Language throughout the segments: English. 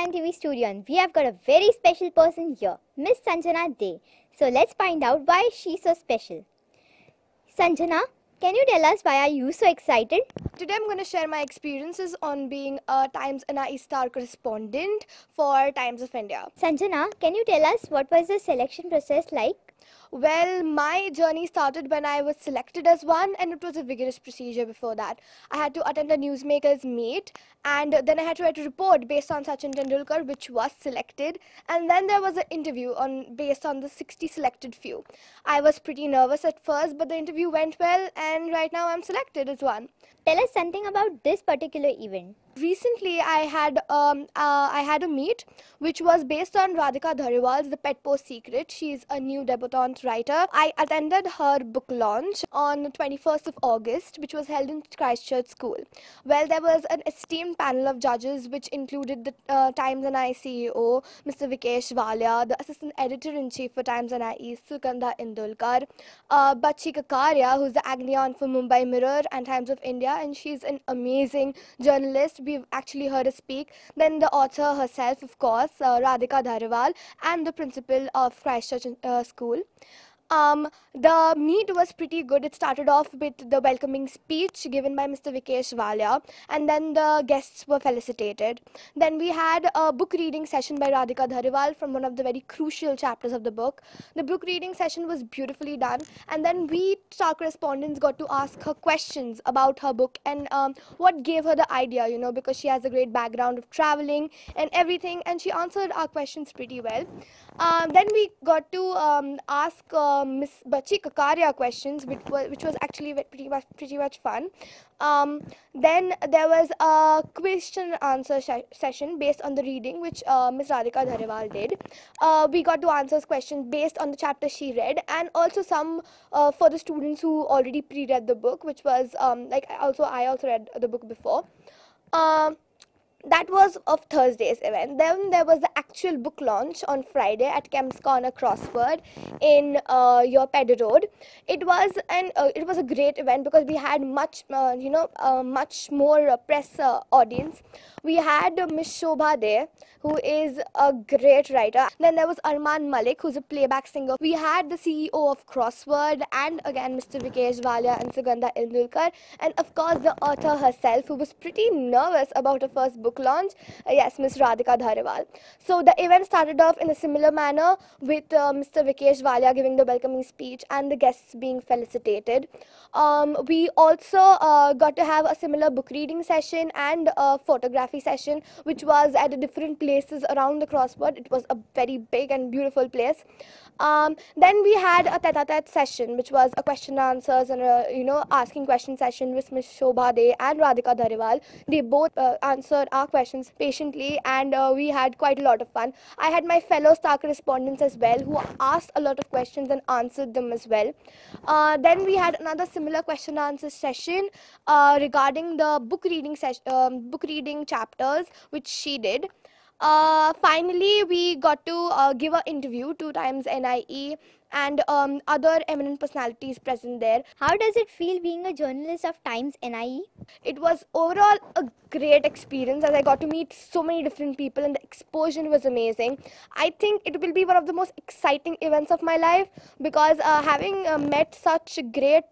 Lion TV studio and we have got a very special person here, Miss Sanjana De. So let's find out why she's so special. Sanjana, can you tell us why are you so excited? Today I'm going to share my experiences on being a Times NIE Star correspondent for Times of India. Sanjana, can you tell us what was the selection process like? Well, my journey started when I was selected as one, and it was a vigorous procedure before that. I had to attend a newsmakers meet, and then I had to write a report based on Sachin Tendulkar, which was selected, and then there was an interview based on the 60 selected few. I was pretty nervous at first, but the interview went well, and right now I'm selected as one. Tell us something about this particular event. Recently, I had a meet which was based on Radhika Dhariwal's The Pet Post Secret. She's a new debutante writer. I attended her book launch on the 21st of August, which was held in Christchurch School. Well, there was an esteemed panel of judges which included the Times NIE CEO, Mr. Vikesh Walia, the Assistant Editor-in-Chief for Times NIE, Sugandha Indulkar, Bachchi Kakaria, who's the Agnion for Mumbai Mirror and Times of India, and she's an amazing journalist. We've actually heard her speak. Then the author herself, of course, Radhika Dhariwal, and the principal of Christchurch School. The meet was pretty good. It started off with the welcoming speech given by Mr. Vikesh Walia, and then the guests were felicitated. Then we had a book reading session by Radhika Dhariwal from one of the very crucial chapters of the book. The book reading session was beautifully done, and then we, star correspondents, got to ask her questions about her book and what gave her the idea, because she has a great background of traveling and everything, and she answered our questions pretty well. Then we got to ask Miss Bachchi Kakaria questions, which was actually pretty much fun. Then there was a question and answer session based on the reading which Miss Radhika Dhariwal did. We got to answer questions based on the chapter she read, and also some for the students who already pre-read the book, which was I also read the book before. That was of Thursday's event. Then there was the actual book launch on Friday at Kemp's Corner Crossword in your Pedder Road. It was a great event because we had much more press audience. We had Miss Shobha there, who is a great writer. Then there was Arman Malik, who's a playback singer. We had the CEO of Crossword, and again Mr. Vikesh Walia and Sugandha Indulkar, and of course the author herself, who was pretty nervous about her first book launch. Yes, Miss Radhika Dhariwal. So the event started off in a similar manner with Mr. Vikesh Walia giving the welcoming speech and the guests being felicitated. We also got to have a similar book reading session and a photography session, which was at a different places around the Crossword. It was a very big and beautiful place. Then we had a tete-a-tete session, which was a question and answers and a, asking question session with Ms. Shobha De and Radhika Dhariwal. They both answered our questions patiently, and we had quite a lot of fun. I had my fellow star correspondents as well, who asked a lot of questions and answered them as well. Then we had another similar question and answer session regarding the book reading chapters, which she did. Finally, we got to give an interview to Times NIE and other eminent personalities present there. How does it feel being a journalist of Times NIE? It was overall a great experience, as I got to meet so many different people and the exposure was amazing. I think it will be one of the most exciting events of my life because having met such great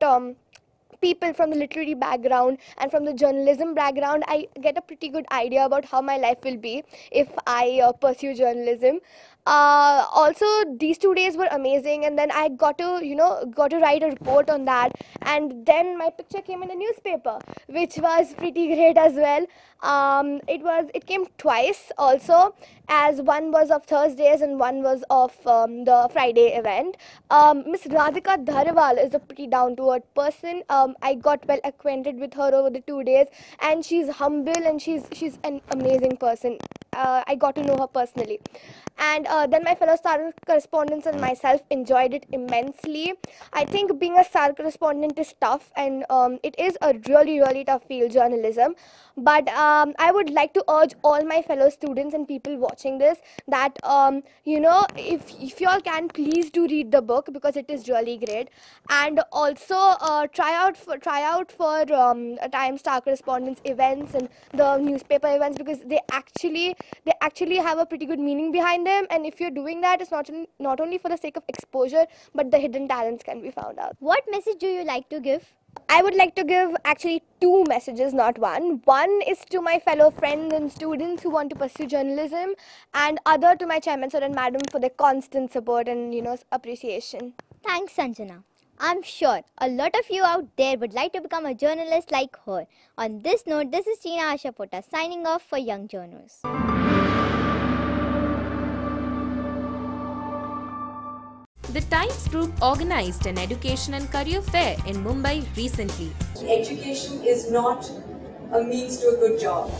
people from the literary background and from the journalism background, I get a pretty good idea about how my life will be if I pursue journalism. Also, these 2 days were amazing, and then I got to write a report on that, and then my picture came in the newspaper, which was pretty great as well. It came twice also, as one was of Thursdays and one was of the Friday event. Miss Radhika Dhariwal is a pretty down-to-earth person. I got well acquainted with her over the 2 days, and she's humble and she's an amazing person. I got to know her personally. and then my fellow star correspondents and myself enjoyed it immensely. I think being a star correspondent is tough, and it is a really tough field, journalism. But I would like to urge all my fellow students and people watching this that if you all can, please do read the book, because it is really great. And also try out for Times Star Correspondence events and the newspaper events, because they actually have a pretty good meaning behind them. And if you're doing that, it's not only for the sake of exposure, but the hidden talents can be found out. What message do you like to give? I would like to give actually two messages, not one. One is to my fellow friends and students who want to pursue journalism, and other to my chairman sir and madam for their constant support and appreciation. Thanks, Sanjana. I'm sure a lot of you out there would like to become a journalist like her. On this note, this is Tina Ashapota signing off for Young Journals. The Times Group organized an education and career fair in Mumbai recently. Education is not a means to a good job.